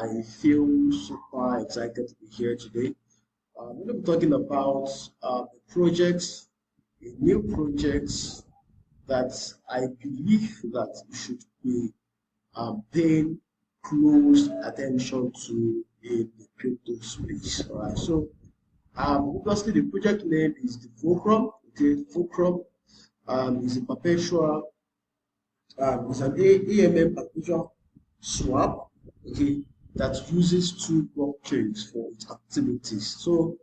I feel super excited to be here today. We're going to be talking about projects, a new projects that I believe that you should be paying close attention to in the crypto space. All right. So, obviously, the project name is the Fulcrum. Okay, Fulcrum is a perpetual is an AMM perpetual swap, okay, that uses two blockchains for its activities. So,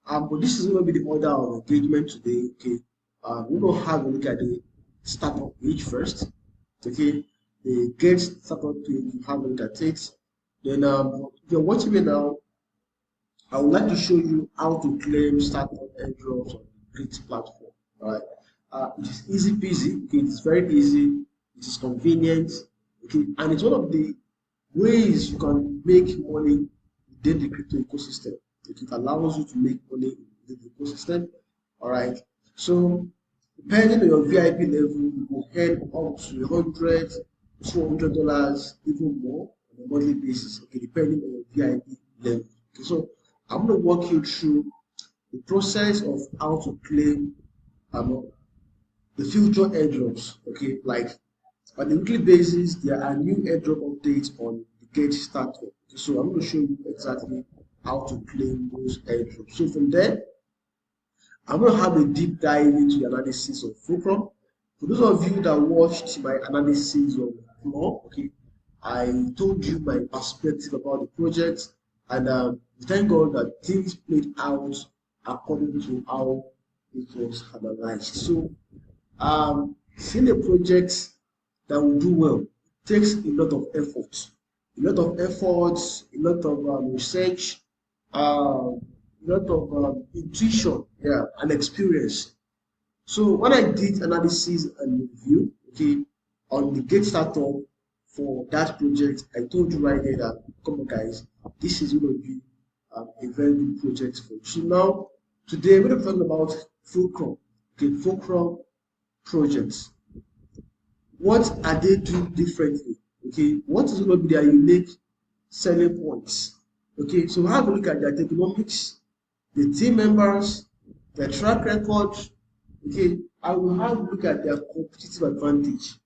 but this is going to be the order of engagement today. Okay, we will have a look at the startup page first. Okay, the get startup page, you have a look at it. Then, if you're watching me now, I would like to show you how to claim startup airdrops on the Grid platform. All right, it is easy peasy. Okay, it's very easy. It is convenient. Okay, and it's one of the ways you can make money within the crypto ecosystem. It allows you to make money within the ecosystem. All right. So depending on your VIP level, you will earn up to $100, $200, even more on a monthly basis. Okay, depending on your VIP level. Okay, so I'm going to walk you through the process of how to claim the future airdrops. Okay, like on a weekly basis, there are new airdrop updates on the Gate startup. Okay, so I'm going to show you exactly how to claim those airdrops. So from there, I'm going to have a deep dive into the analysis of Fulcrum. For those of you that watched my analysis of Flow, okay, I told you my perspective about the project, and thank God that things played out according to how it was analyzed. So, seeing a project that will do well takes a lot of effort, a lot of research, a lot of intuition, yeah, and experience. So when I did analysis and review, okay, on the Gate startup for that project, I told you right there that, come on guys, this is going to be a very good project for you. So now, today we're going to be talking about Fulcrum, okay, Fulcrum projects. What are they doing differently? Okay, what is going to be their unique selling points? Okay, so have a look at their economics, the team members, their track record. Okay, I will have a look at their competitive advantage.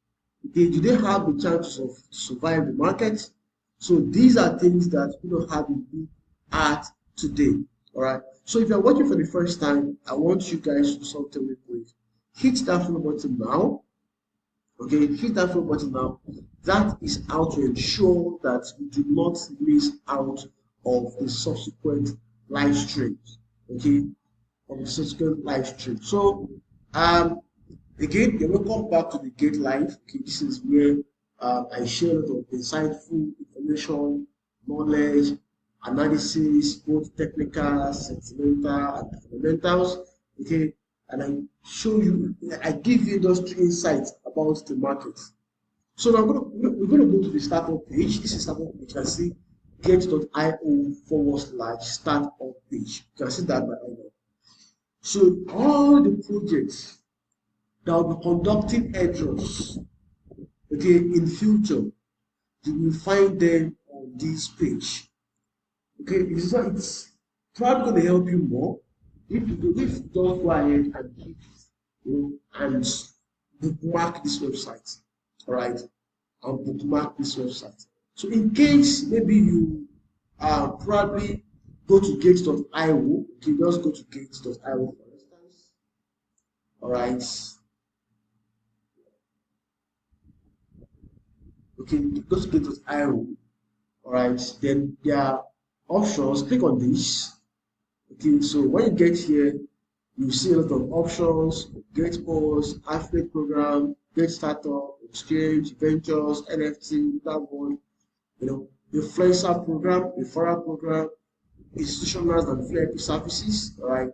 Okay, do they have the chances of survive the market? So these are things that we don't have a look at today. All right. So if you're watching for the first time, I want you guys to do something real quick. Hit that follow button now. Okay, hit that follow button now. That is how to ensure that you do not miss out of the subsequent live streams. Okay, on the subsequent live stream. So, again, you're welcome back to the Gate Live. Okay, this is where I share a lot of insightful information, knowledge, analysis, both technical, sentimental, and fundamentals. Okay, and I show you, I give you industry insights about the market. So now we're going to go to the startup page. This is startup page. You can see get.io/startup page. You can see that by now. So all the projects that will be conducting airdrops, okay, in future, you will find them on this page. Okay, it's probably going to help you more if you just go ahead and hit, and bookmark this website. All right, and bookmark this website. So in case maybe you probably go to gate.io, okay, just go to gate.io for instance. All right. Okay, go to gate.io. All right, then there are options. Click on this. Okay, so when you get here, you see a lot of options: Gate Pause, affiliate program, Gate Startup, Exchange, Ventures, NFT, that one. Influencer program, referral program, institutional and VIP services. All right,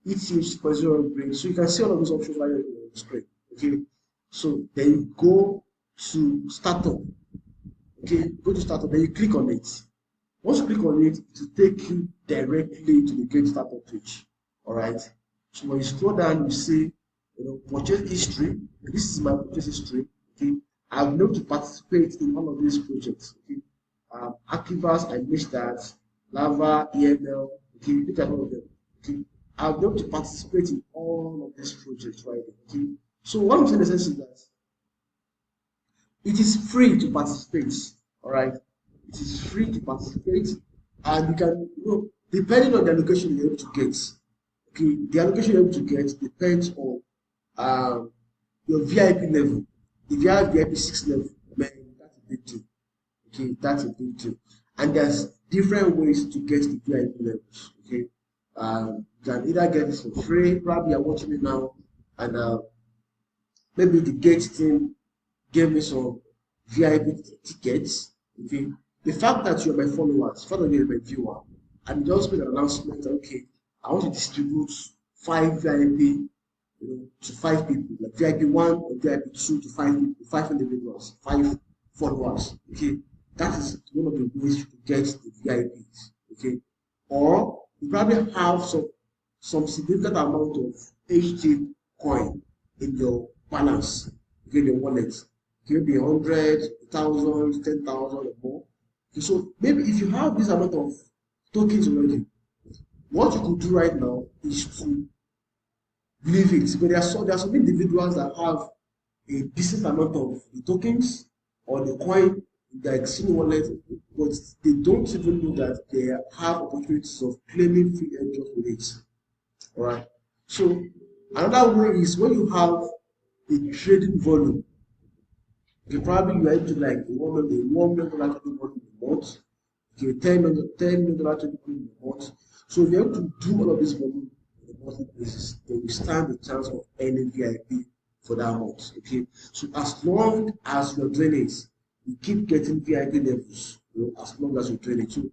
ETH supervisor brain. So you can see all of those options right here on the screen. Okay, so then you go to startup. Okay, go to startup, then you click on it. Once you click on it, it will take you directly to the Gate startup page. All right. So when you scroll down, you see, purchase history. This is my purchase history. Okay, I've been able to participate in all of these projects. Okay, Akivas, I missed that. Lava, EML, okay, look at all of them. Okay, I'll be able to participate in all of these projects right there. Okay. So what I'm saying in essence is that it is free to participate. All right. It is free to participate, and you can, depending on the allocation you're able to get. Okay, the allocation you're able to get depends on um, your VIP level. If you have VIP 6 level, man, that's a big deal. Okay, that's a big deal. And there's different ways to get the VIP levels. Okay, you can either get it for free. Probably you're watching it now, and maybe the gate team gave me some VIP tickets. Okay, the fact that you're my followers, fact that you're my viewer, and you just made an announcement. Okay, I want to distribute 5 VIP, to 5 people, like VIP 1 or VIP 2 to 5 people, 5 individuals, 5 followers. Okay, that is one of the ways you can get the VIPs. Okay, or you probably have some significant amount of HT coin in your balance, okay, in your wallet. Okay, maybe 100, 1,000, 10,000 or more. Okay, so maybe if you have this amount of tokens already, what you could do right now is to leave it. But there are some individuals that have a decent amount of the tokens or the coin in their exchange wallet, but they don't even know that they have opportunities of claiming free airdrop with it. All right. So another way is when you have a trading volume. Okay, probably you are able to like $1 million trading volume in a month. Okay, $10 million trading volume in a month. So if you're able to do all of this volume on a monthly basis, then you stand a chance of earning VIP for that month. Okay, so as long as you're doing it, you keep getting VIP levels. As long as you're doing it. So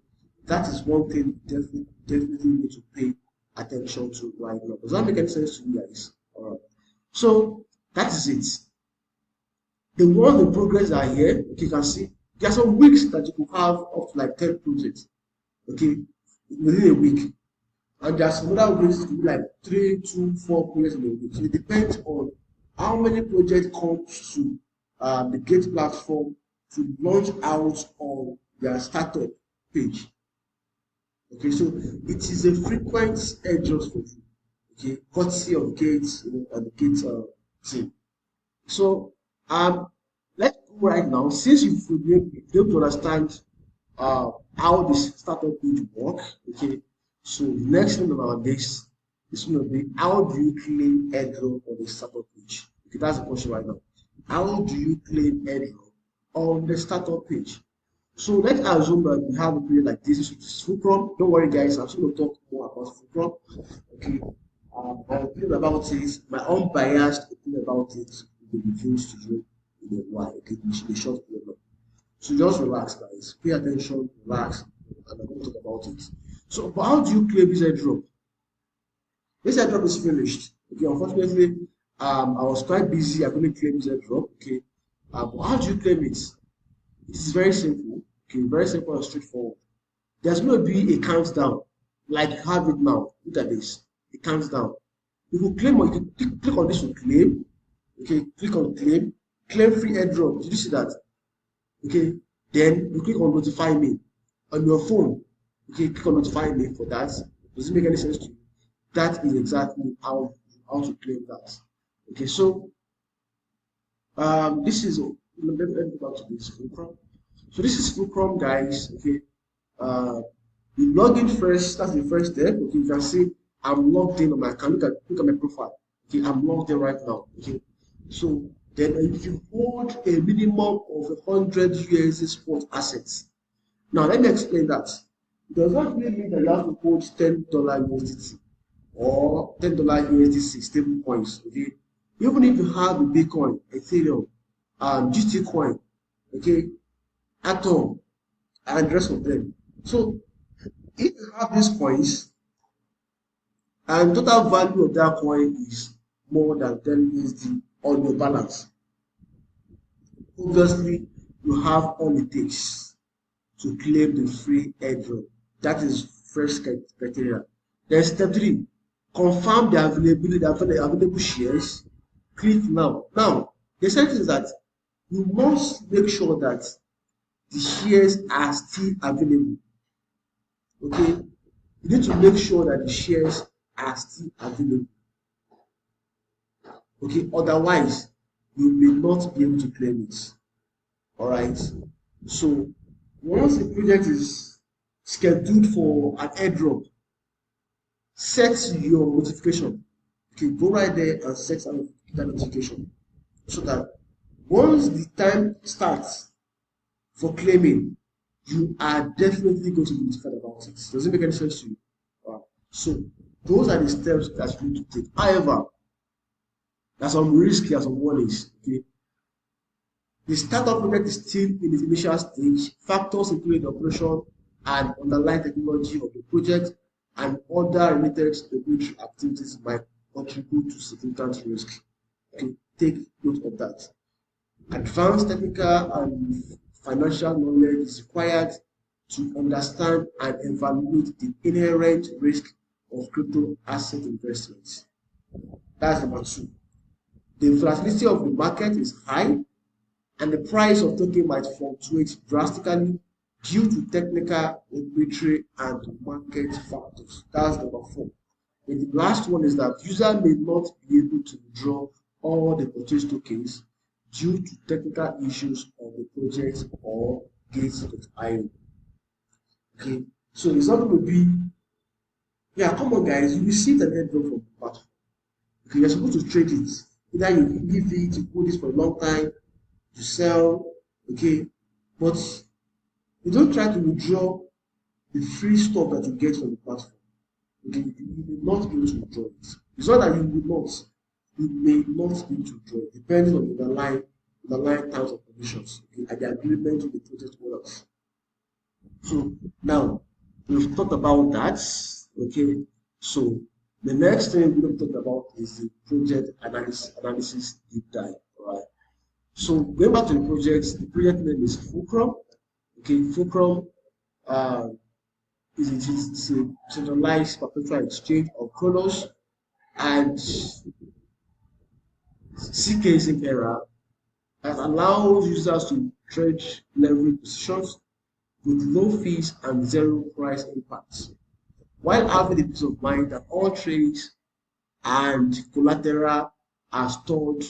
that is one thing you definitely need to pay attention to right now. Does that make any sense to you guys? All right. So that is it. The ones in progress are here. Okay, you can see there are some weeks that you could have up to like 10 projects. Okay, within a week. And there are some other ways to be like 3, 2, 4 projects in a week. So it depends on how many projects comes to the Gate platform to launch out on their startup page. Okay, so it is a frequent airdrop for you. Okay, courtesy of Gates, and the Gate team. So let's go right now. Since you've been able to understand how this startup page work, okay. So the next thing on our list is going to be how do you claim airdrop on the startup page? Okay, that's the question right now. How do you claim airdrop on the startup page? So let's assume that we have a period like this. This is fulcrum. Don't worry, guys. I'm still going to talk more about fulcrum. Okay. My opinion about it, my unbiased opinion about it, will be revealed to you in a while. Okay, in a short period. So just relax, guys. Pay attention, relax, and I'm going to talk about it. So, but how do you claim this airdrop? This airdrop is finished. Okay, unfortunately, I was quite busy. I couldn't claim this airdrop. Okay, but how do you claim it? It is very simple. Okay, very simple and straightforward. There's going to be a countdown, like you have it now. Look at this. It counts down. You can claim, or you can click on this to claim. Okay, click on claim. Claim free airdrop. Did you see that? Okay, then you click on notify me on your phone. Okay, click on notify me for that. Does it make any sense to you? That is exactly how to claim that. Okay, so this is, let me go back to this fulcrum. So this is fulcrum, guys. Okay, you log in first. That's the first step. Okay, you can see I'm logged in on my account. Look at my profile. Okay, I'm logged in right now. Okay, so then if you hold a minimum of 100 USD spot assets. Now let me explain that. It does not really mean that you have to hold $10 USDT or $10 USDC stable coins. Okay, even if you have a Bitcoin, Ethereum, GT coin, okay, Atom, and the rest of them. So if you have these coins and total value of that coin is more than 10 USD on your balance, obviously you have all it takes to claim the free airdrop. That is first criteria. Then step 3, confirm the availability, the available shares. Click now. Now, the second is that you must make sure that the shares are still available. Okay, you need to make sure that the shares are still available. Okay, otherwise you may not be able to claim it. All right. So once the project is scheduled for an airdrop, set your notification. Okay, go right there and set that notification so that once the time starts for claiming, you are definitely going to be notified about it. Does it make any sense to you? So those are the steps that you need to take. However, there's some risk, there's some warnings. Okay, the startup project is still in its initial stage. Factors including the operation and underlying technology of the project and other related regulatory activities might contribute to significant risk. Okay, take note of that. Advanced technical and financial knowledge is required to understand and evaluate the inherent risk of crypto asset investments. That's number two. The volatility of the market is high and the price of token might fluctuate drastically due to technical, regulatory, and market factors. That's number four. And the last one is that user may not be able to withdraw all the purchased tokens due to technical issues of the project or gates.io. Okay, so the example would be, yeah, come on guys, you received an airdrop from the platform. Okay, you're supposed to trade it. Either you leave it, you put this for a long time, to sell, okay, but you don't try to withdraw the free stuff that you get from the platform. Okay, you may not be able to withdraw it. It's not that you will not, you may not be able to withdraw it, depending on the underlying terms and conditions, okay, and the agreement with the project owners. So now we've talked about that, okay. So the next thing we're going to talk about is the project analysis deep dive. All right. So going back to the project name is Fulcrum. Okay, Fulcrum uh, it's a centralized perpetual exchange of chronos and CK sync error that allows users to trade leverage positions with low fees and zero price impacts, while having the peace of mind that all trades and collateral are stored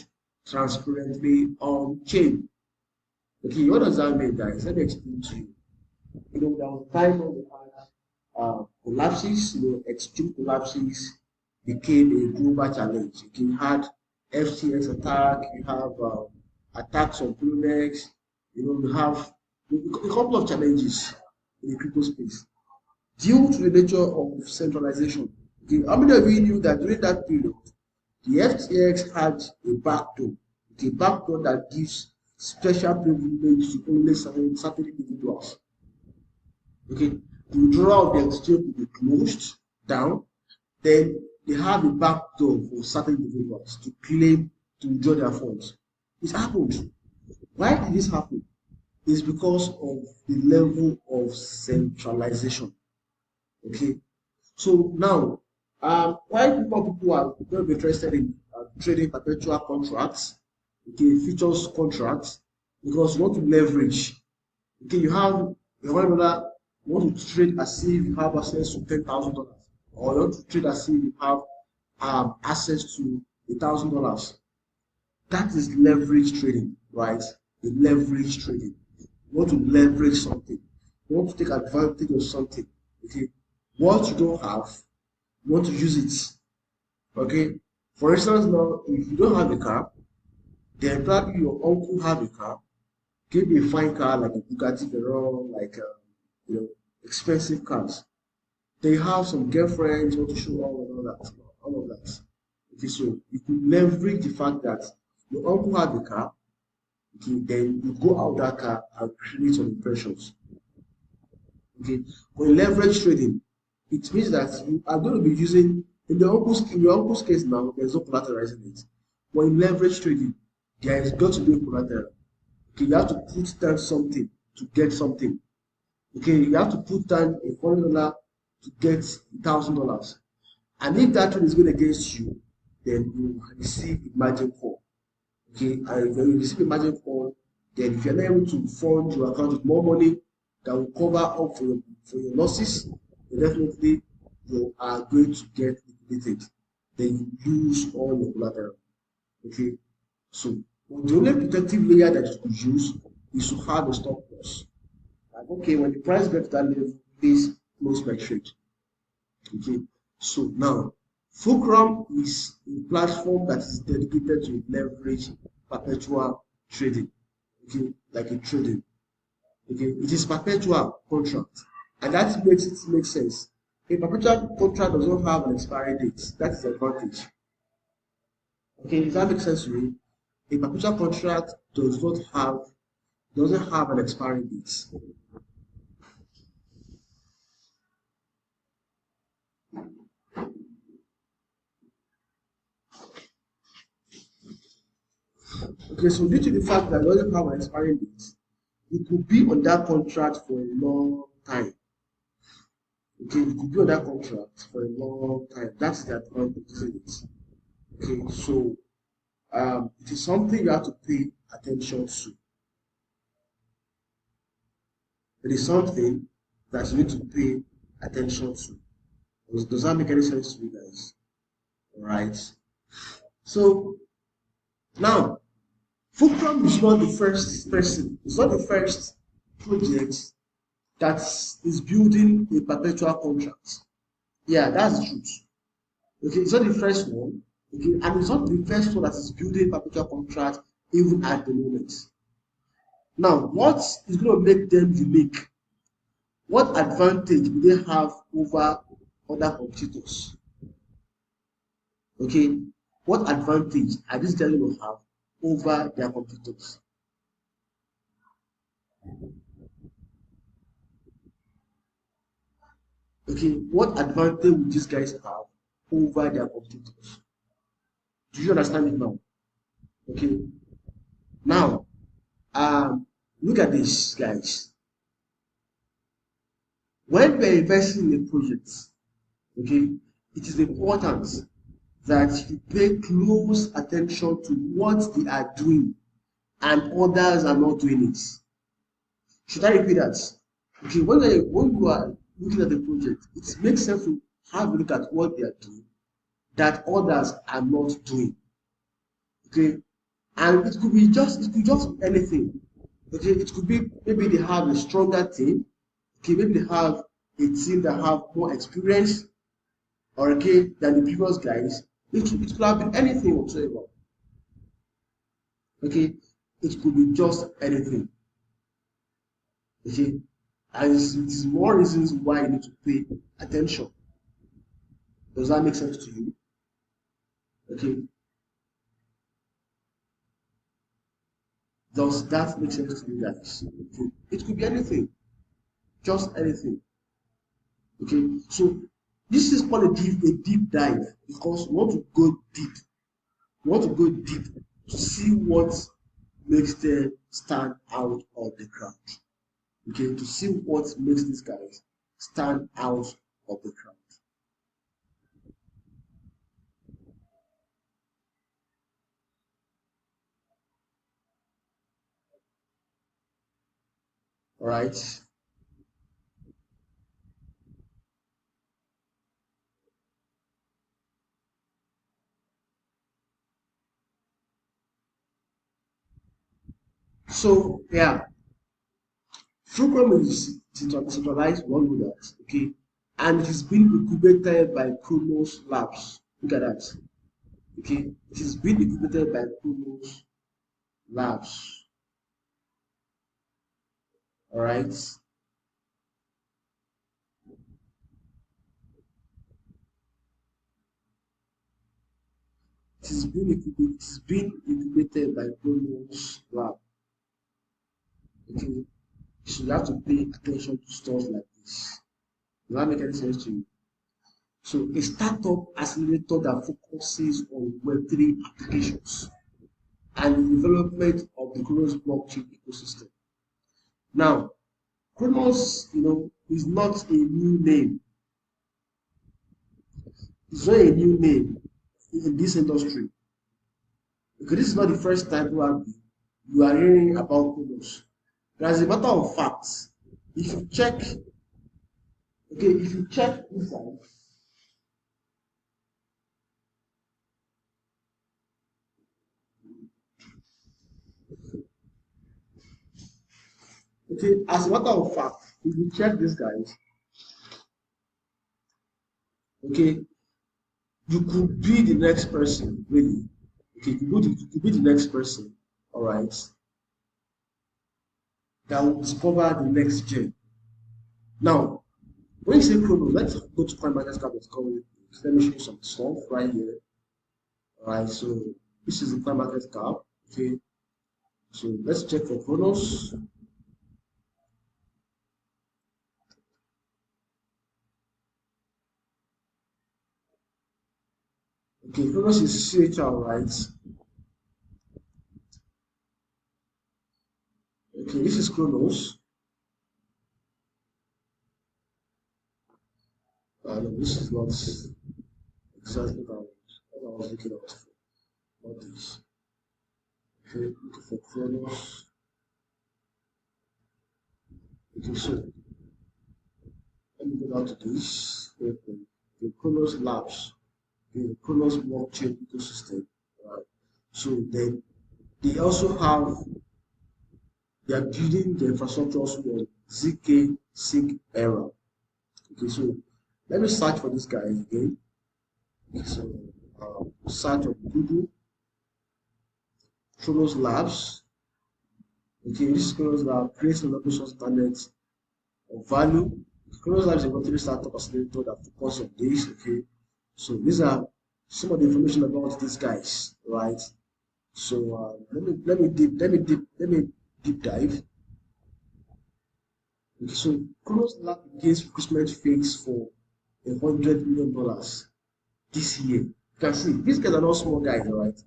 transparently on chain. Okay, what does that mean, guys? Let me explain to you. There was a time when we had collapses, extreme collapses became a global challenge. You had FTX attack, you have attacks on Forex, you have a couple of challenges in the crypto space due to the nature of centralization. Okay, how many of you knew that during that period, the FTX had a backdoor, a backdoor that gives special privilege to only certain individuals? Okay, the withdrawal of the exchange will be closed down, then they have a backdoor for certain individuals to claim to withdraw their funds. It happened. Why did this happen? It's because of the level of centralization. Okay, so now, why people are very interested in trading perpetual contracts, okay, futures contracts, because you want to leverage. Okay, you have another, you want to trade as if you have access to $10,000, or you want to trade as if you have access to $1,000. That is leverage trading, right? The leverage trading. You want to leverage something. You want to take advantage of something. Okay, what you don't have, you want to use it. Okay, for instance, now if you don't have a car, then probably your uncle have a car. Give me a fine car like a Bugatti Veyron, like expensive cars. They have some girlfriends want to show off and all of that. Okay, so you could leverage the fact that your uncle had the car. Okay, then you go out that car and create some impressions. Okay, when leverage trading, it means that you are going to be using in your uncle's case now. There's no collateralizing it. But in leverage trading, there is got to be a collateral. Okay, you have to put down something to get something. Okay, you have to put down a $400 to get $1,000. And if that trade is going against you, then you receive a margin call. Okay, and when you receive a margin call, Then if you're not able to fund your account with more money that will cover up for your losses, then definitely you are going to get liquidated. Then you lose all your collateral. Okay, so the only protective layer that you could use is to have a stop loss. Like, okay, when the price gets to that level, please close my trade. Okay, so now Fulcrum is a platform that is dedicated to leverage perpetual trading. Okay, like a trading. Okay, it is perpetual contract, and that makes it make sense. A perpetual contract does not have an expiry date. That is the advantage. Okay, does that make sense to you? A perpetual contract doesn't have an expiry date. Okay, so due to the fact that it doesn't have an expiry date, it could be on that contract for a long time. Okay, it could be on that contract for a long time. That's the advantage, isn't it? Okay, so it is something you have to pay attention to. It is something that you need to pay attention to. Does that make any sense to you guys? All right. So now, Fulcrum is not the first person. It's not the first project that is building a perpetual contract. Yeah, that's the truth. Okay, it's not the first one. Okay, and it's not the first one that is building perpetual contract even at the moment. Now, what is going to make them unique? What advantage do they have over other competitors? Okay, what advantage are these guys going to have over their competitors? Okay, what advantage would these guys have over their competitors? Do you understand it now? Okay, now look at this, guys. When we're investing in a project, okay, it is important that you pay close attention to what they are doing and others are not doing it. Should I repeat that? Okay, when you are looking at the project, it makes sense to have a look at what they are doing that others are not doing. Okay, and it could just be anything. Okay, it could be maybe they have a stronger team. Okay, maybe they have a team that have more experience or okay than the previous guys. It could have been anything whatsoever. Okay, it could be just anything. Okay, and it's more reasons why you need to pay attention. Does that make sense to you? Okay, does that make sense to you guys? Okay, it could be anything, just anything. Okay, so this is called a deep dive because we want to go deep. We want to go deep to see what makes them stand out of the crowd. Okay, to see what makes these guys stand out of the crowd. All right. So yeah, fulcrum is centralized, one know that, okay, and it is being incubated by Chronos Labs. Look at that. Okay, it is being incubated by Chronos Labs. All right. It is being incubated by Chronos Lab. Okay, so you have to pay attention to stuff like this. Does that make any sense to you? So a startup accelerator that focuses on Web3 applications and the development of the Chronos blockchain ecosystem. Now, Chronos, is not a new name. It's not a new name in this industry. Because this is not the first time we have you are hearing about Chronos. But as a matter of fact, if you check, okay, if you check inside, okay, as a matter of fact, if you check these guys, okay, you could be the next person, really. Okay, you could be the next person, all right, that will discover the next gem. Now, when you say Chronos, let's go to coinmarketcap.com. Let me show you some stuff right here. All right, so this is the coinmarketcap. Okay, so let's check for Chronos. Okay, Chronos is CHR, right? Okay, this is Chronos. No, this is not exactly what I was looking out for. Not this. Okay, looking for Chronos. Okay, so let me go down to this. The Chronos Labs, the Chronos blockchain ecosystem. Right. So then they also have, they are building the infrastructure also on ZK Sync era. Okay, so let me search for this guy again. So search on Google, Chronos Labs. Okay, this is Chronos Lab, creates an open source internet of value. Chronos Lab is a continuous startup accelerator that focuses on this. Okay, so these are some of the information about these guys, right? So let me deep dive. Okay, so Chronos Lab begins recruitment phase for $100 million this year. You can see these guys are not small guys, right?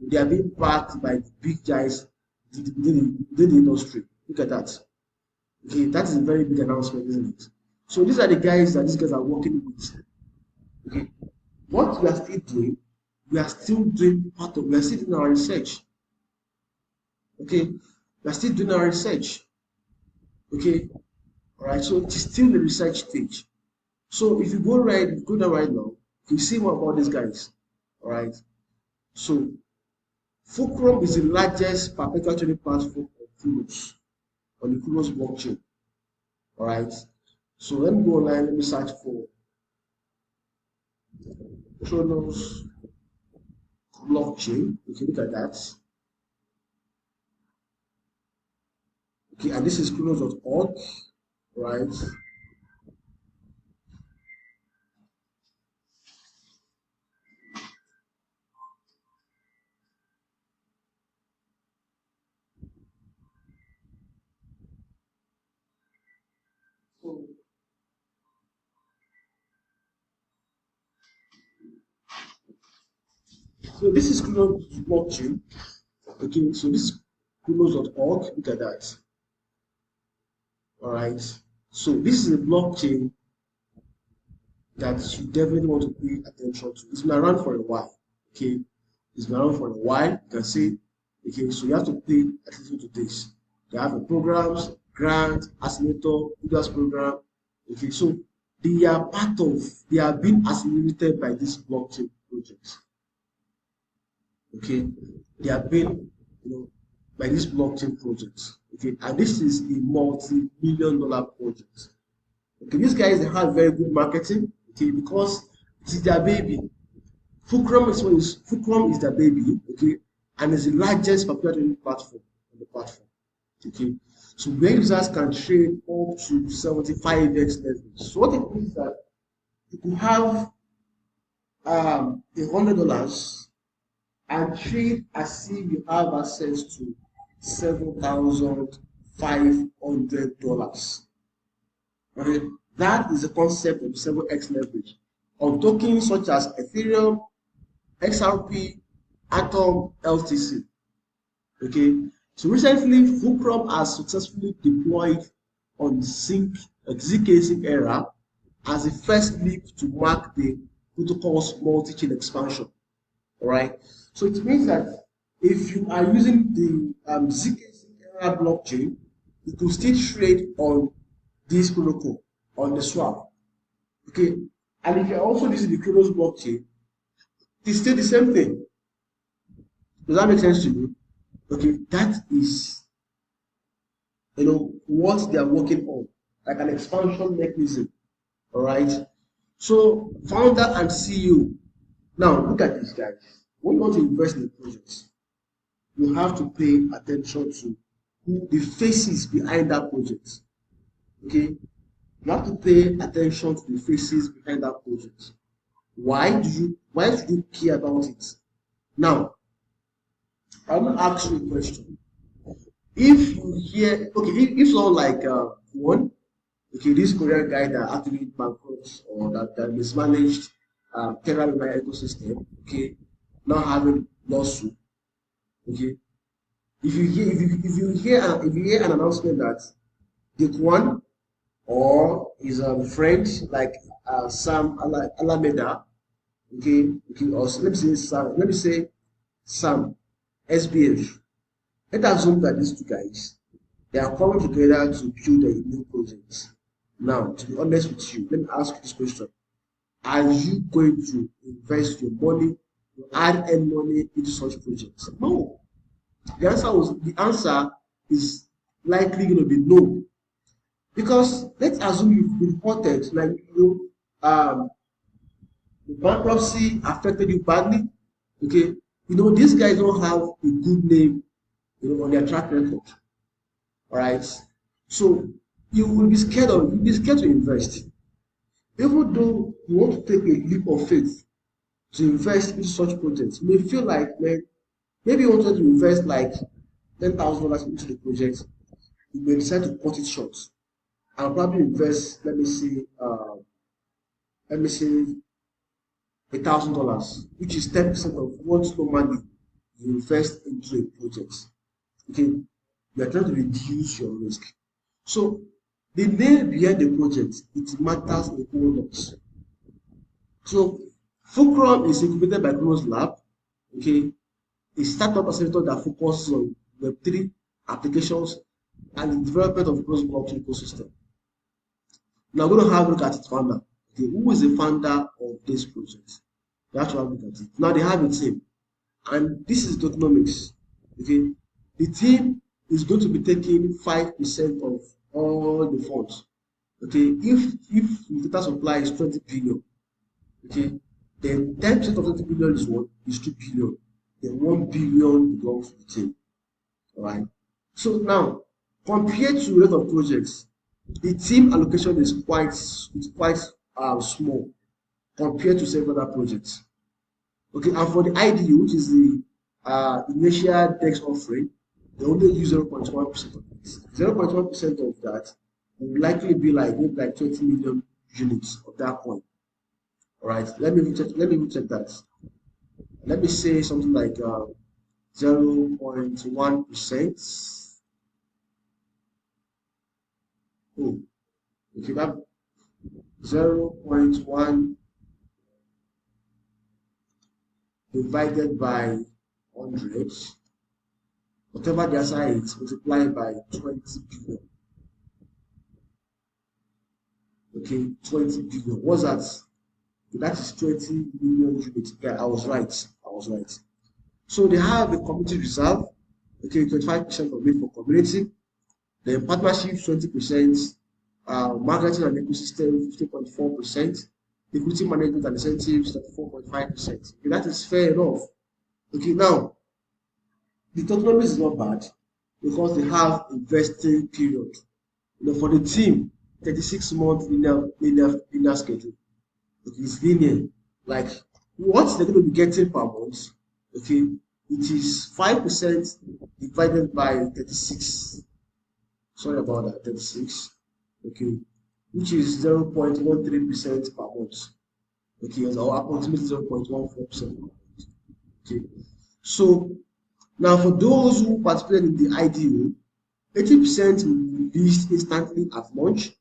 They are being backed by the big guys within the industry. Look at that. Okay, that is a very big announcement, isn't it? So these are the guys that these guys are working with. Okay, what we are still doing, we are still doing our research. Okay, we are still doing our research. Okay, all right. So it's still the research stage. So if you go down right now, you see more about these guys. All right. So Fulcrum is the largest perpetual trading platform on the Chronos blockchain. All right. So let me go online. Let me search for Chronos blockchain. Okay, look at that. Okay, and this is Chronos.org, right? So, so this is Chronos blockchain. Okay, so this is Chronos.org. Look at that. All right. So this is a blockchain that you definitely want to pay attention to. It's been around for a while. Okay, it's been around for a while. You can see. Okay, so you have to pay attention to this. They have the programs, grant, accelerator, leaders program. Okay, so they are being accelerated by this blockchain project. Okay, they are being, by this blockchain project. Okay, and this is a multi-million-dollar project. Okay, these guys, they have very good marketing. Okay, because it is their baby. Fulcrum is their baby. Okay, and it's the largest popular trading platform on the platform. Okay, so where users can trade up to 75x leverage. So what it means is that you could have $100 and trade as if you have access to $7,500. Okay, that is the concept of 7x leverage on tokens such as Ethereum, XRP, Atom, LTC. Okay, so recently Fulcrum has successfully deployed on ZK Sync era as the first leap to mark the protocol's multi-chain expansion. All right, so it means that If you are using the ZK blockchain, you could still trade on this protocol, on the swap. Okay, and if you're also using the Kronos blockchain, it's still the same thing. Does that make sense to you? Okay, that is what they are working on, like an expansion mechanism. All right. So founder and CEO. Now look at this, guys. When you want to invest in projects, you have to pay attention to who the faces behind that project. Okay, you have to pay attention to the faces behind that project. Why should you care about it? Now, I'm gonna ask you a question. If you hear, okay, if someone like one, okay, this Korean guy that actually bankrupt or that mismanaged Terra Luna ecosystem, okay, now having lawsuit, okay. If you hear an announcement that the one or his friend like Sam Alameda, okay, or let me say Sam SBF. Let us assume that these two guys they are coming together to build a new project. Now, to be honest with you, let me ask you this question: are you going to invest your money, your hard-earned money into such projects? No. The answer is likely going to be no. Because let's assume you've been hurted, like the bankruptcy affected you badly. Okay, these guys don't have a good name, on their track record. All right, so you'll be scared to invest, even though you want to take a leap of faith to invest into such projects. You may feel like, man, maybe you wanted to invest like $10,000 into the project. You may decide to cut it short and probably invest, let me say $1,000, which is 10% of what normally you invest into a project. Okay, you are trying to reduce your risk. So the name behind the project, it matters a whole lot. So Fulcrum is incubated by Kronos Lab, okay, a startup accelerator that focuses on Web3 applications and the development of cross-blockchain ecosystem. Now we're going to have a look at its founder. Okay, who is the founder of this project? You have to have a look at it. Now they have a team, and this is tokenomics. Okay, the team is going to be taking 5% of all the funds. Okay, if the total supply is 20 billion, okay, then 10% of 20 billion is what is 2 billion. Then 1 billion belongs to the team. All right. So now, compared to a lot of projects, the team allocation is quite small compared to several other projects. Okay, and for the IDU, which is the initial DEX offering, they only use 0.1% of it. 0.1% of that will likely be like maybe like 20 million units of that coin. All right, let me check that. Let me say something like 0.1%. Oh, okay, that 0.1 divided by 100, whatever the answer is, multiplied by 20 billion. Okay, 20 billion. What's that? That is 20 million units. Yeah, I was right. I was right. So they have a community reserve. Okay, 25% of it for community. Then partnership 20%. Marketing and ecosystem 15.4%. Equity management and incentives 34.5%. Okay, that is fair enough. Okay, now the total is not bad because they have a vesting period. For the team, 36-month linear schedule. Okay, it's linear. Like what they're going to be getting per month, okay, it is 5% divided by 36. Sorry about that, 36. Okay, which is 0.13% per month. Okay, or approximately 0.14% per month. Okay, so now for those who participate in the IDO, 80% will be released instantly at launch.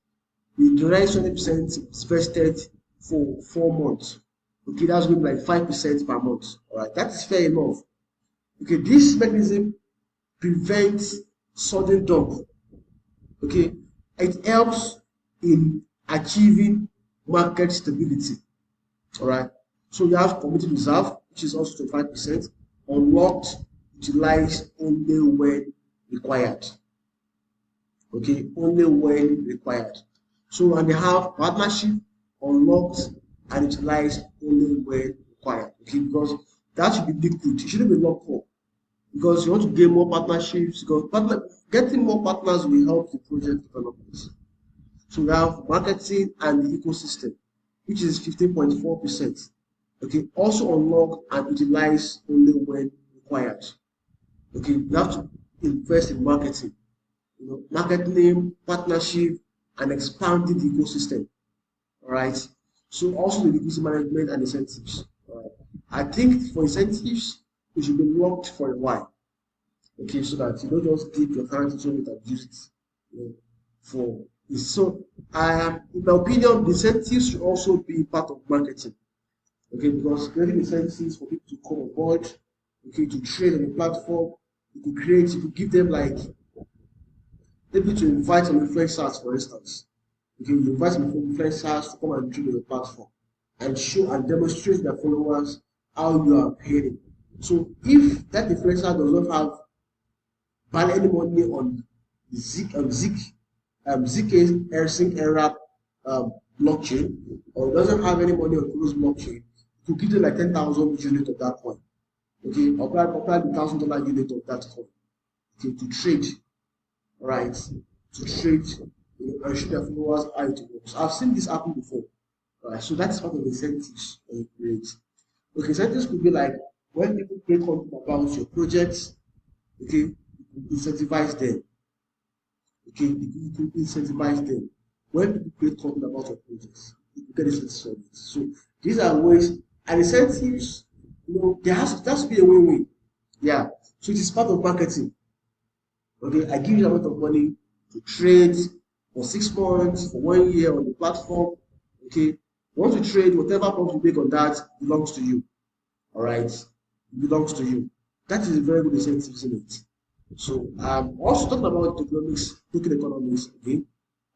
The rest 20% is vested for 4 months. Okay, that's going to be like 5% per month. All right, that is fair enough. Okay, this mechanism prevents sudden dump. Okay, it helps in achieving market stability. All right. So you have committed reserve, which is also 25%, unlocked, utilized only when required. Okay, only when required. So and they have partnership, unlocked and utilized only when required. Okay, because that should be liquid. It shouldn't be locked up because you want to gain more partnerships. Because getting more partners will help the project development. So we have marketing and the ecosystem, which is 15.4%. Okay, also unlock and utilize only when required. Okay, you have to invest in marketing, market name, partnership, and expanding the ecosystem. All right. So also the liquidity management and incentives. All right. I think for incentives, it should be locked for a while. Okay, so that you don't just dip your hand into it and use it. For so in my opinion, the incentives should also be part of marketing. Okay, because creating incentives for people to come on board, okay, to trade on the platform, you could give them like maybe to invite some influencers, for instance. Okay, you invite some influencers to come and trade on the platform and show and demonstrate their followers how you are paying. So if that influencer does not have barely any money on Zik era blockchain, or doesn't have any money on Kuro's blockchain, to give them like 10,000 unit of that coin. Okay, apply the $1,000 unit of that coin. Okay, to trade, right? To trade, and show their followers how it works. I've seen this happen before. Right, so that's part of the incentives that you create. Okay, incentives could be like when people create content about your projects, okay, incentivize them. Okay, you can incentivize them. When people create content about your projects, you get incentives from it. So these are ways, and incentives, there has to be a win-win. Yeah. So it is part of marketing. Okay, I give you a lot of money to trade for 6 months, for 1 year on the platform. Okay, once you trade, whatever profit you make on that belongs to you. All right, it belongs to you. That is a very good incentive, isn't it? So also talking about token economics again.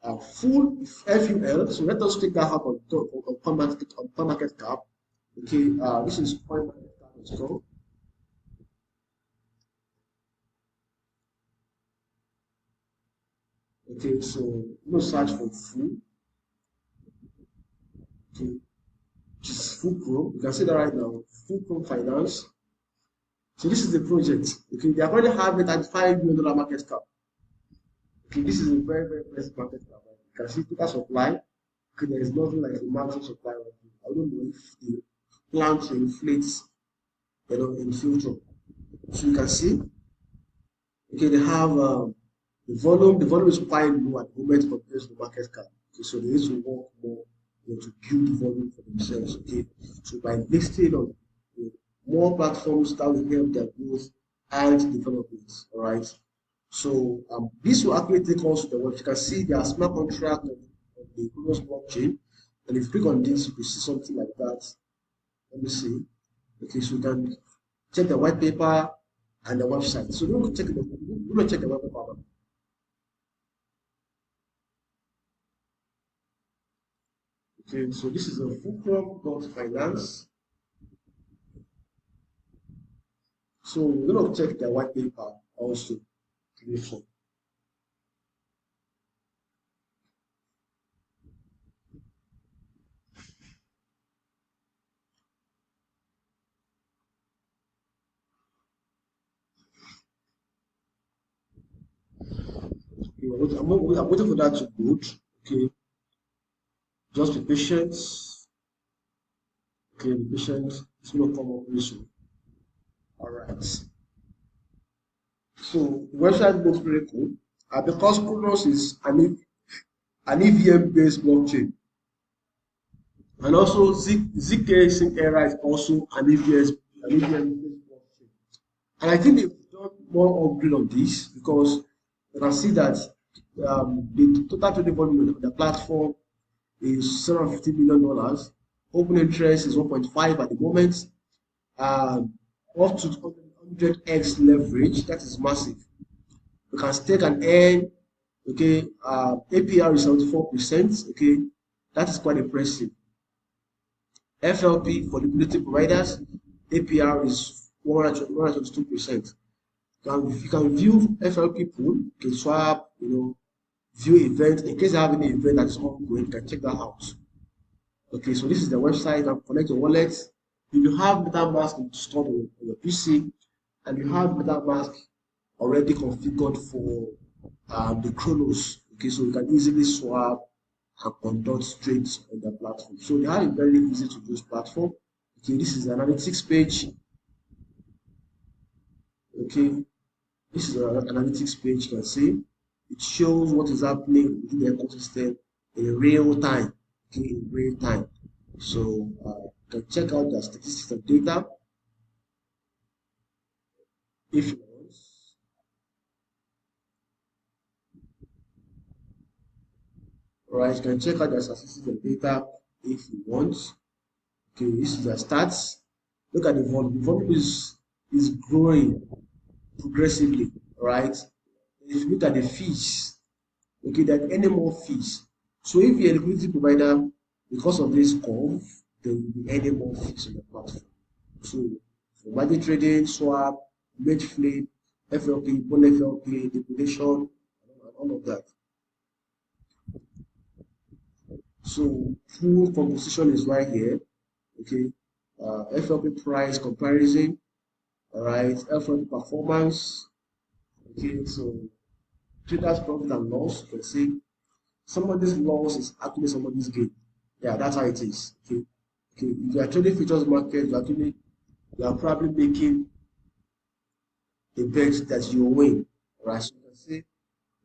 Full FUL. So let us take that up on coin market cap. Okay, this is coin market cap as well. Okay, so no search for full. Okay, which is fulcrom. You can see that right now. Fulcrom.finance. So this is the project. Okay, they already have it at $5 million market cap. Okay, this is a very, very best market cap. You can see total supply. Okay, there is nothing like a maximum supply right now. I don't know if the plan to inflate, in future. So you can see, okay, they have the volume is quite low at the moment compared to the market cap. Okay, so they need to work more, to build the volume for themselves. Okay, so by listing on more platforms that will help their growth and development. All right. So this will actually take us to the web. You can see their smart contract on the Kronos blockchain. And if you click on this, you can see something like that. Let me see. Okay, so you can check the white paper and the website. So we're going to check the white paper. Okay, so this is a fulcrum.finance. So we're going to check the white paper also. Okay, I'm waiting for that to load. Okay, just be patient. Okay, be patient. It's going to come up very soon. All right. So the website looks very cool. Because Kronos is an EVM based blockchain, and also ZK Sync Era is also an EVM based blockchain. And I think they've done more upgrade on this because you can see that the total trading volume of the platform is $750 million. Open interest is 1.5 at the moment. Um, up to 100x leverage. That is massive. You can stake and earn. Okay, APR is 74%. Okay, that is quite impressive. FLP for liquidity providers, APR is 122%. You can view FLP pool, you can swap, view event. In case you have any event that is ongoing, you can check that out. Okay, so this is the website. You can connect your wallet. If you have MetaMask installed on your PC and you have MetaMask already configured for the Chronos, okay, so you can easily swap and conduct trades on the platform. So they have a very easy to use platform. Okay, this is the analytics page. Okay, this is an analytics page. You can see it shows what is happening within the ecosystem in real time. Okay, in real time. So you can check out the statistics and data if you want. Right, you can check out the statistics and data if you want. Okay, this is the stats. Look at the volume. The volume is growing progressively, right? If you look at the fees, okay, there are any more fees. So if you're a liquidity provider, because of this curve, there will be any more fees on the platform. So for margin trading, swap, mate flip, FLP, bond FLP, liquidation, and all of that. So full composition is right here. Okay, FLP price comparison. All right, FLP performance. Okay, so traders profit and loss. You can see somebody's loss is actually somebody's gain. Yeah, that's how it is. Okay, okay. If you are trading futures market, you are probably making a bet that you win. Right, so you can see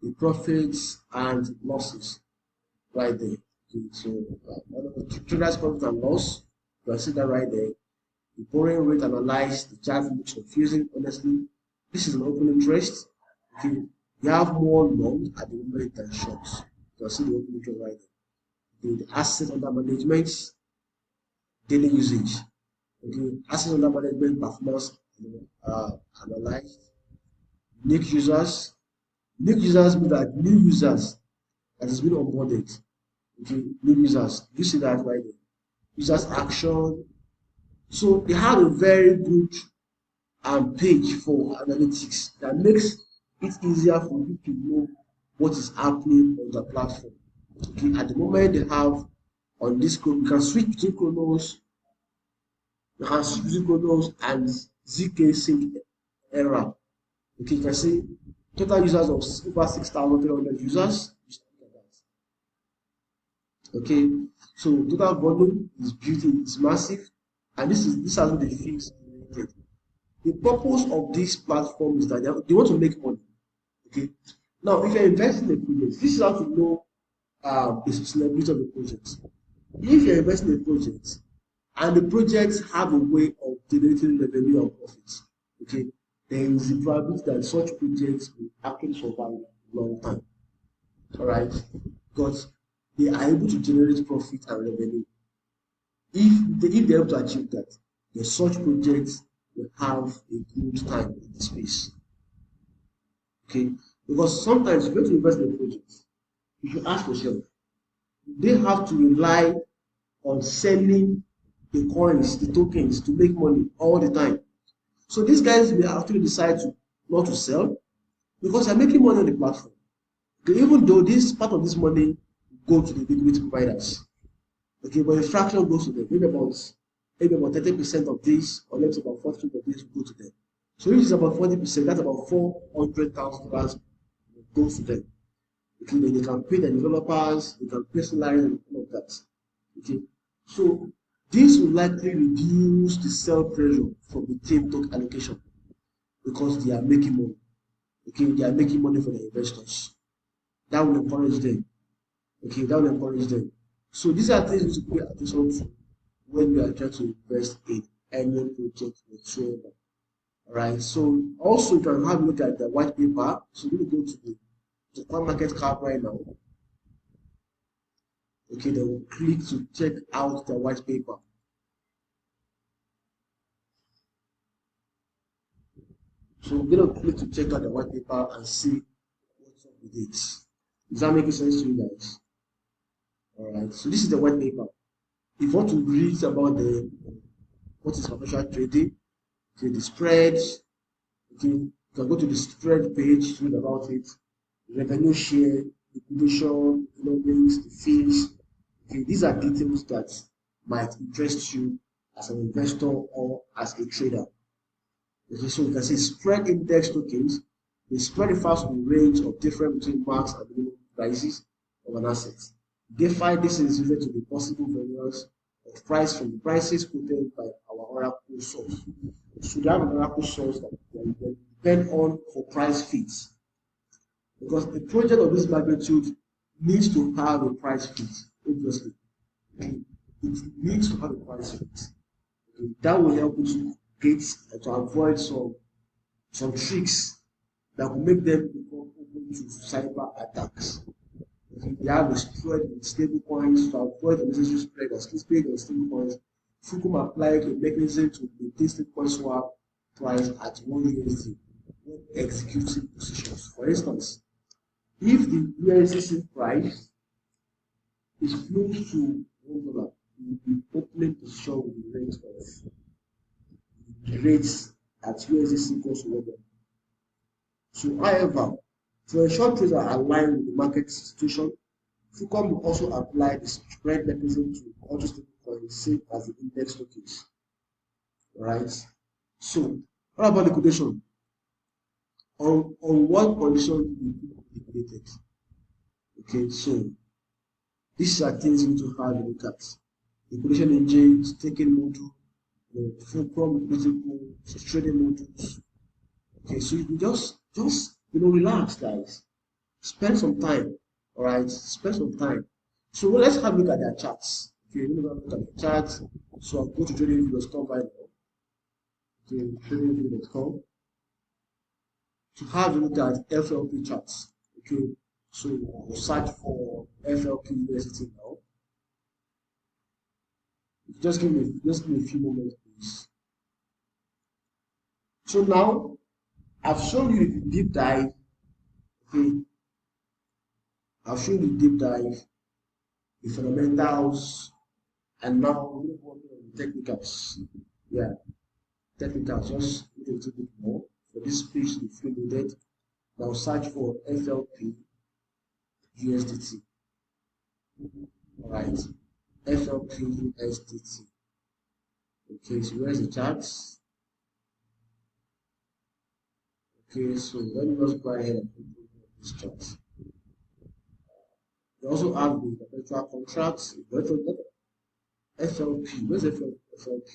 the profits and losses right there. Okay, so traders profit and loss. You can see that right there. The borrowing rate analyzed, the chart looks confusing, honestly. This is an open interest. Okay, you have more long at the moment than short. You can see the open interest right there. Okay, the asset under management, daily usage. Okay, asset under management performance analyzed. Unique users. Unique users mean that new users that has been onboarded. Okay, new users. You see that right there. Users action. So they have a very good page for analytics that makes it easier for you to know what is happening on the platform. Okay, at the moment they have on this code, you can switch between Chronos, you can switch between Chronos and ZK Sync era. Okay, you can see total users of over 6,300 users. Okay, so total volume is beauty, is massive, and this has been the fix related. The purpose of this platform is that they want to make money. Okay. Now, if you're investing in a project, this is how to know the sustainability of the project. If you're investing in a project and the projects have a way of generating revenue and profits, okay, there is a probability that such projects will actually survive a long time. All right, because they are able to generate profit and revenue. If they're able to achieve that, then such projects will have a good time in the space. Okay, because sometimes if you want to invest in a project, you should ask yourself, they have to rely on selling the coins, the tokens to make money all the time. So these guys may actually decide to not to sell because they're making money on the platform. Okay, even though this part of this money go to the liquidity providers. Okay, but a fraction goes to them, maybe about 30% of this, or let's say about 40% of this will go to them. So if it's about 40%, that's about $400,000 goes to them. Okay, then they can pay the developers, they can personalize and all of that. Okay, so this will likely reduce the sell pressure from the team talk allocation because they are making money. Okay, they are making money for the investors. That will encourage them. Okay, that will encourage them. So these are things to pay attention to when we are trying to invest in any project whatsoever. Alright, so also you can have a look at the white paper. So we will go to the coin market cap right now. Okay, then we'll click to check out the white paper. So we're going to click to check out the white paper and see what's up with it. Is that making sense to you guys? All right. So this is the white paper. If you want to read about the what is financial trading, okay, the spreads, okay, you can go to the spread page to read about it. Revenue share, liquidation, economics, the fees. Okay, these are details that might interest you as an investor or as a trader. Okay, so you can see spread index tokens. The spread refers to the range of difference between max and minimum prices of an asset. Therefore, this is related to the possible variance of price from the prices quoted by our oracle source. So they have an oracle source that they depend on for price fits. Because a project of this magnitude needs to have a price fit, obviously. Okay. It needs to have a price fit. Okay. That will help you to get to avoid some tricks that will make them become open to cyber attacks. Okay. They have a spread with stable coins to avoid unnecessary spread as spread on stable coins. Fulcrum applied a mechanism to maintain stable coin swap price at 1 USD when executing positions. For instance, if the USDC price is close to $1, you will be opening position with the rate of the rates at USDC equals to $1. So, however, to ensure trades are aligned with the market situation, Fulcrum will also apply the spread mechanism to other stable coins, same as the index tokens. Right? So, what about liquidation? On what condition will be liquidated? Okay, so these are things you need to have a look at. Liquidation engine, staking module, fulcrum liquidity pool, trading modules. Okay, so you can just relax, guys. Spend some time. All right, spend some time. So let's have a look at their charts. Okay, let me have a look at the charts. So I'll go to tradingview.com right now. Okay, tradingview.com to have a look at FLP charts. Okay, so I'll search for FLP USDT now. Just give me a few moments, please. So now I've shown you the deep dive. Okay, I've shown you the deep dive, the fundamentals, and now we're working on the technicals. Yeah, technicals. Just a little bit more for this page to be fully loaded. Now search for FLP USDT. All right, FLP USDT. Okay, so where's the charts? Okay, so let me just go ahead and put this chart. We also have the perpetual contracts, FLP. Where's FLP?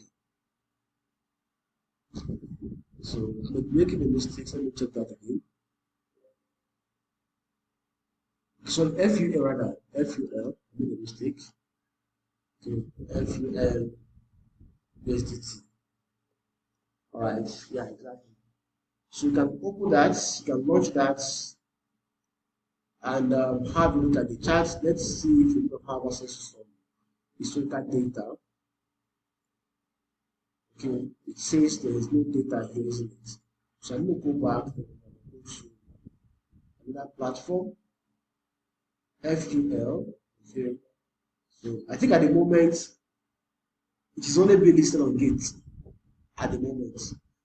So making a mistake, let me check that again. So FUL rather, FUL, made a mistake. Okay, FUL USDT. Alright, yeah, exactly. So you can open that, you can launch that, and have a look at the charts. Let's see if you don't have access to some historical data. Okay, it says there is no data here, isn't it? So I'm going to go back and go to another platform, FUL. Okay, so I think at the moment it is only being listed on Gate at the moment.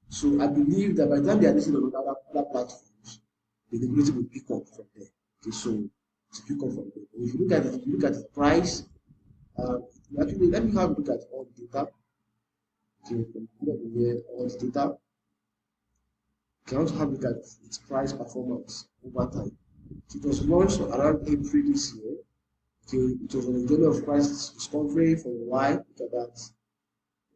So I believe that by the time they are listed on other platforms, the liquidity will pick up from there. Okay, so to pick up from there. If you look at it, if you look at the price, actually let me have a look at all the data. Okay, here all the data. You can also have a look at its price performance over time. So it was launched around April this year. Okay, it was on a journey of price discovery for a while. Look at that.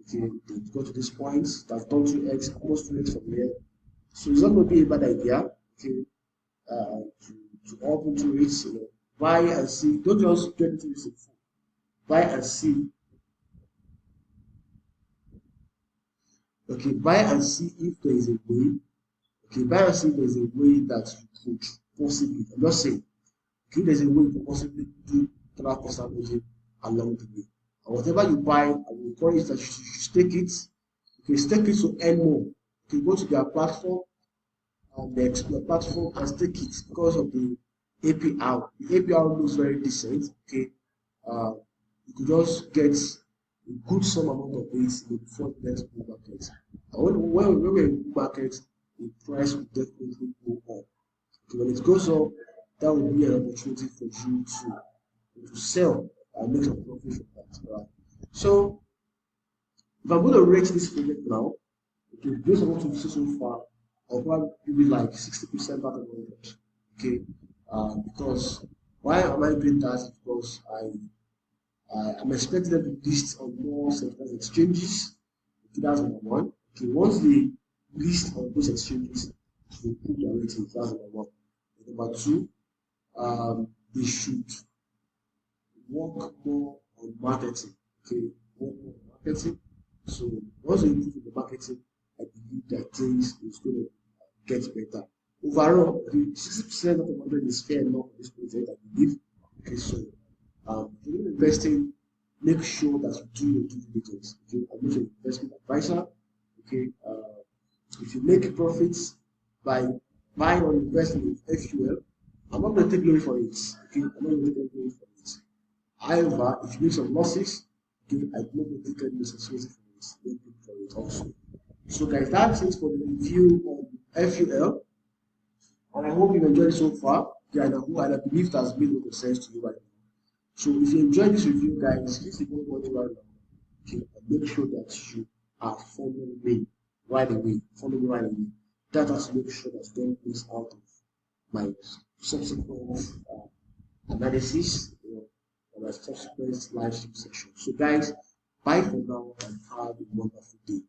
Okay, they got to this point. They've done 2x, almost 2x from here. So it's not going to be a bad idea. Okay, to open to it, buy and see. Don't just get into this. Buy and see. Okay, buy and see if there is a way. Okay, buy and see if there is a way that you could possibly. I'm not saying. Okay, there's a way you could possibly do dollar cost averaging along the way. And whatever you buy, I will encourage that you stake it. Okay, stake it to earn more. Okay, go to their platform and the platform can take it because of the APR. The APR looks very decent. Okay, uh, you could just get a good sum amount of this before the next bull market. And when we're in bull market, the price will definitely go up. Okay, when it goes up, that will be an opportunity for you to sell and make some profit from that. Right? So if I'm going to rate this project now, okay, based on what we've seen so far, I'll probably give it like 60% out of 100. Okay, because why am I doing that? Because I'm expecting them to list on more centralized exchanges. Okay, that's number one. Okay, once they list on those exchanges, they improve their ratings. That's number one. And number two, they should work more on marketing. Okay, work more on marketing. So once you improve the marketing, I believe that things is going to get better. Overall, the 60% of the 100 is fair enough for this project, I believe. Okay, so during investing, make sure that you do your due diligence. Okay, I'm not an investment advisor. Okay, if you make profits by buying or investing in FUL, I'm not going to take glory for it. Okay, I'm not going to take glory for it. However, if you make some losses, okay, I do not going to take any responsibility for it. Don't pay for it also. So guys, that's it for the review on FUL. And I hope you've enjoyed it so far. Yeah, and I believe it has made a lot of sense to you right now. So if you enjoyed this review, guys, please take one button right now. Okay, and make sure that you are following me right away. Follow me right away. That has to make sure that you don't miss out of my subsequent analysis, or my subsequent live stream session. So guys, bye for now and have a wonderful day.